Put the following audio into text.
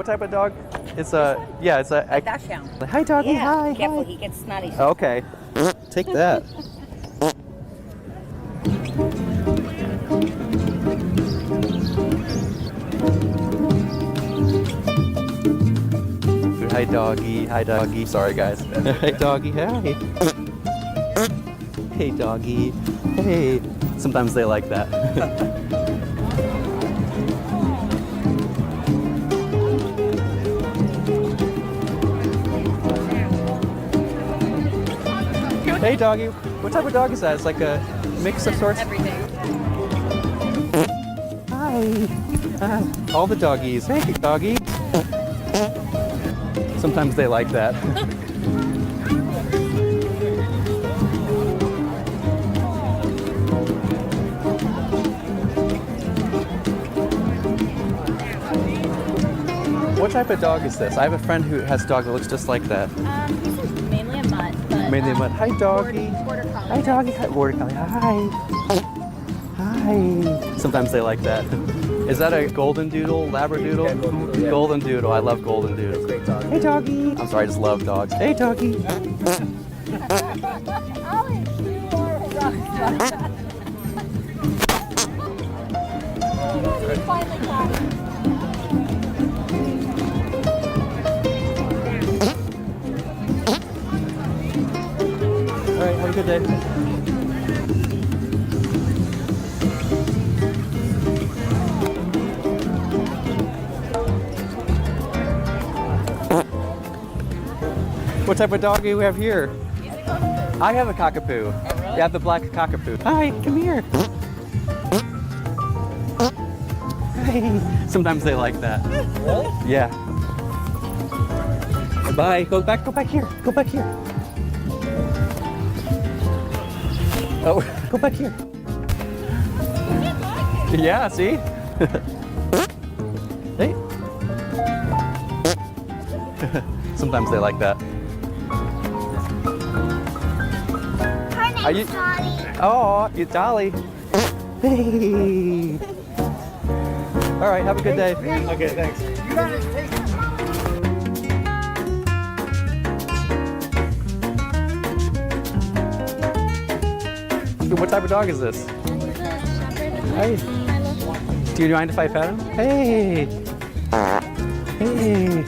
What type of dog? It's a, yeah, it's a... Dachshund. Hi, doggy, Yeah, hi, careful, hi. he gets snotty. Okay, take that. Hi, doggy, hi, doggy. Sorry, guys. Hey, doggy, hi. Hey, doggy, hey. Sometimes they like that. Hey, doggy. What type of dog is that? It's like a mix of sorts. Everything. Hi. Hi. All the doggies. Hey, doggy. Sometimes they like that. What type of dog is this? I have a friend who has a dog that looks just like that. He's mainly a mutt. But, Mainly a mutt. Hi, doggy. Border collie. Hi, doggy. Hi, border collie. Hi. Hi. Sometimes they like that. Is that a golden doodle, labradoodle? Yeah, golden doodle, yeah. Golden doodle. I love golden doodles. Great dog. Hey, doggy. I'm sorry, I just love dogs. Hey, doggy. All right, have a good day. What type of dog do we have here? I have a cockapoo. Yeah, the black cockapoo. Hi, come here. Hi. Sometimes they like that. Yeah. Bye. Go back here. Go back here. Oh, go back here. Yeah, see? Hey. Sometimes they like that. Her name's Dolly. Oh, you Dolly. Hey. All right, have a good day. Okay, thanks. What type of dog is this? Hey. Do you mind if I pet him? Hey. Hey.